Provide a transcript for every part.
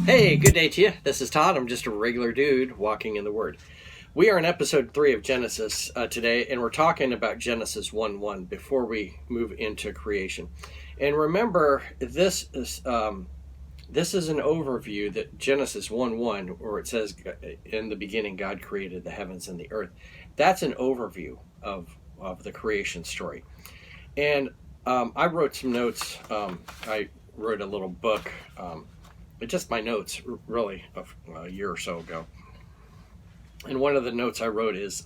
Hey, good day to you. This is Todd. I'm just a regular dude walking in the Word. We are in episode 3 of Genesis today, and we're talking about Genesis 1:1 before we move into creation. And remember, this is an overview that Genesis 1:1, where it says, in the beginning God created the heavens and the earth. That's an overview of the creation story. And I wrote some notes. I wrote a little book. Just my notes, really, a year or so ago. And one of the notes I wrote is,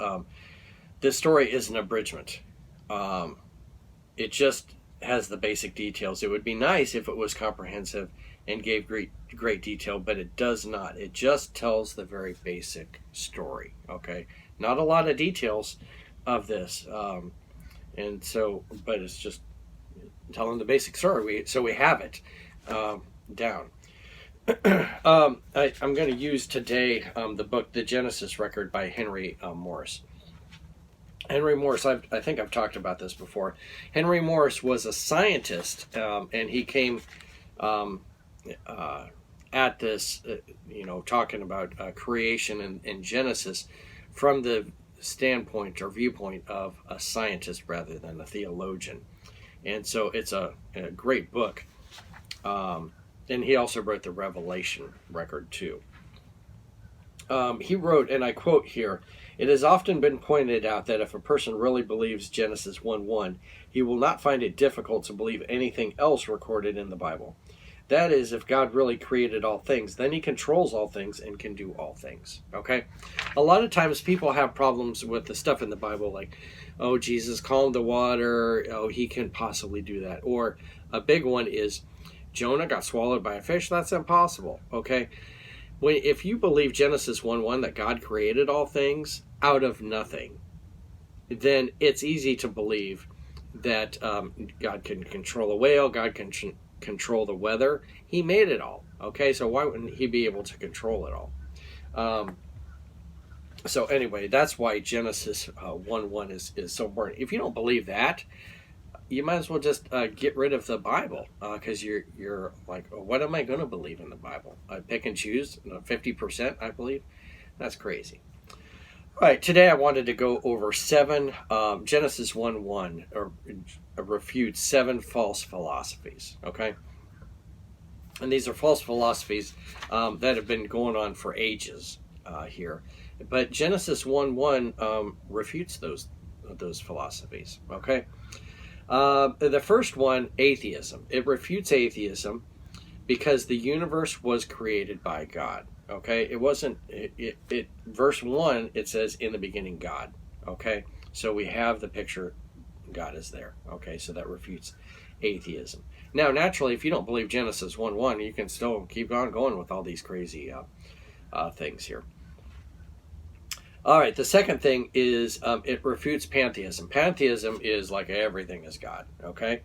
this story is an abridgment. It just has the basic details. It would be nice if it was comprehensive and gave great detail, but it does not. It just tells the very basic story, okay? Not a lot of details of this. But it's just telling the basic story. So we have it down. I'm going to use today the book The Genesis Record by Henry Morris. Henry Morris, I think I've talked about this before. Henry Morris was a scientist, and he came at this, talking about creation and Genesis from the standpoint or viewpoint of a scientist rather than a theologian. And so it's a great book. And he also wrote the Revelation record too. He wrote, and I quote here, "It has often been pointed out that if a person really believes Genesis 1:1, he will not find it difficult to believe anything else recorded in the Bible. That is, if God really created all things, then he controls all things and can do all things." Okay? A lot of times people have problems with the stuff in the Bible, like, oh, Jesus calmed the water, oh, he can possibly do that. Or a big one is, Jonah got swallowed by a fish. That's impossible. Okay, if you believe Genesis 1:1 that God created all things out of nothing, then it's easy to believe that God can control a whale. God can control the weather. He made it all. Okay, so why wouldn't he be able to control it all? So anyway, that's why Genesis 1:1 is so important. If you don't believe that, you might as well just get rid of the Bible, because you're like, oh, what am I going to believe in the Bible? I pick and choose 50%, I believe. That's crazy. All right, today I wanted to go over Genesis 1:1, or refutes 7 false philosophies, okay? And these are false philosophies that have been going on for ages here. But Genesis 1:1 refutes those philosophies, okay? The first one, atheism. It refutes atheism because the universe was created by God. Okay, it wasn't. Verse 1, it says, "In the beginning, God." Okay, so we have the picture. God is there. Okay, so that refutes atheism. Now, naturally, if you don't believe Genesis 1:1, you can still keep on going with all these crazy things here. All right, the second thing is it refutes pantheism. Pantheism is like everything is God, okay?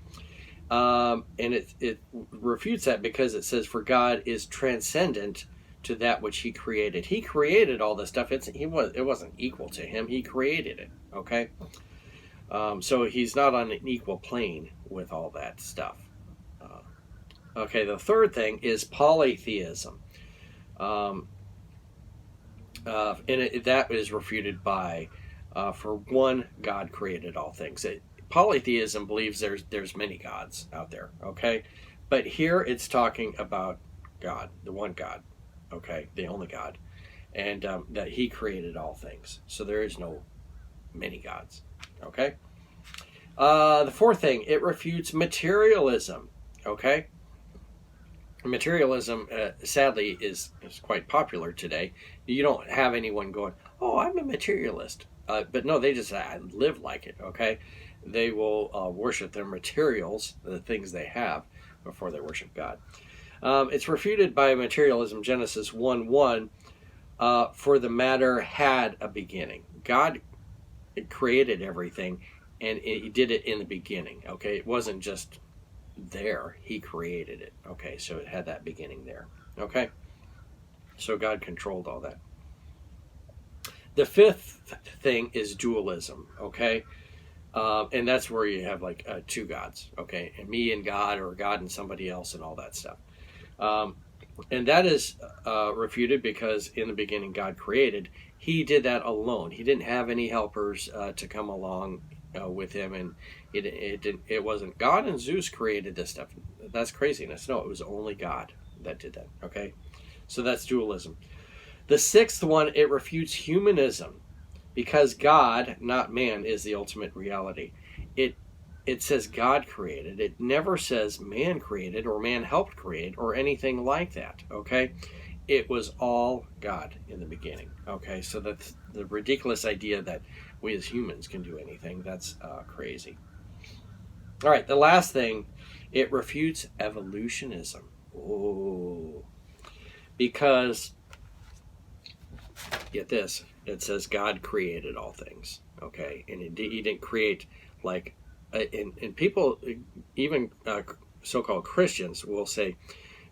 And it refutes that because it says, for God is transcendent to that which he created. He created all this stuff. It wasn't equal to him. He created it, okay? So he's not on an equal plane with all that stuff. Okay, the third thing is polytheism. That is refuted by, for one, God created all things. Polytheism believes there's many gods out there, okay? But here it's talking about God, the one God, okay? The only God. And that he created all things. So there is no many gods, okay? The fourth thing, it refutes materialism, okay? Materialism, sadly, is quite popular today. You don't have anyone going, oh, I'm a materialist. But no, they just live like it, okay? They will worship their materials, the things they have, before they worship God. It's refuted by materialism, Genesis 1:1, for the matter had a beginning. God created everything, and he did it in the beginning, okay? It wasn't just there, he created it, okay? So it had that beginning there, okay? So God controlled all that. The fifth thing is dualism, okay? And that's where you have like two gods, okay? And me and God, or God and somebody else, and all that stuff. And that is refuted because in the beginning God created. He did that alone. He didn't have any helpers to come along with him, and it wasn't God and Zeus created this stuff. That's craziness. No, it was only God that did that. Okay, so that's dualism. The sixth one, it refutes humanism, because God, not man, is the ultimate reality. It says God created. It never says man created or man helped create or anything like that. Okay, it was all God in the beginning. Okay, so that's the ridiculous idea that we as humans can do anything. That's crazy. All right, the last thing, it refutes evolutionism. Oh, because get this, it says God created all things. Okay, and he didn't create like, and people, even so-called Christians, will say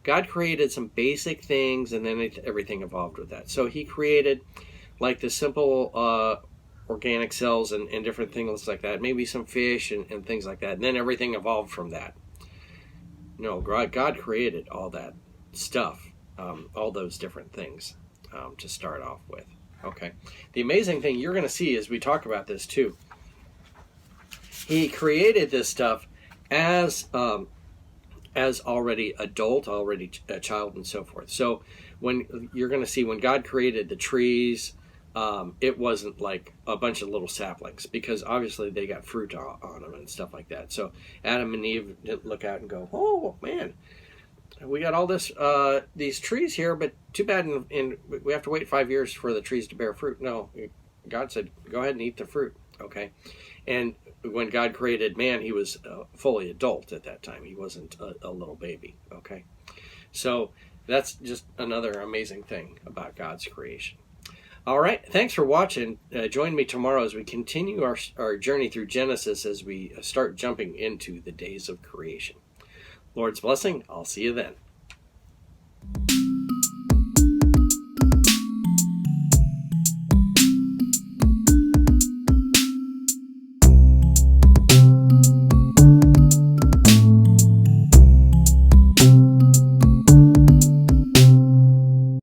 God created some basic things, and then everything evolved with that. So he created like the simple organic cells and different things like that, maybe some fish and things like that, and then everything evolved from that. No, God created all that stuff, all those different things to start off with. Okay. The amazing thing you're going to see as we talk about this too, he created this stuff as already adult, already a child, and so forth. So when you're going to see when God created the trees, it wasn't like a bunch of little saplings, because obviously they got fruit on them and stuff like that. So Adam and Eve didn't look out and go, "Oh man, we got all these trees here, but too bad, and we have to wait 5 years for the trees to bear fruit." No, God said, "Go ahead and eat the fruit." Okay, and when God created man, he was fully adult at that time. He wasn't a little baby. Okay, so that's just another amazing thing about God's creation. All right, thanks for watching. Join me tomorrow as we continue our journey through Genesis, as we start jumping into the days of creation. Lord's blessing. I'll see you then.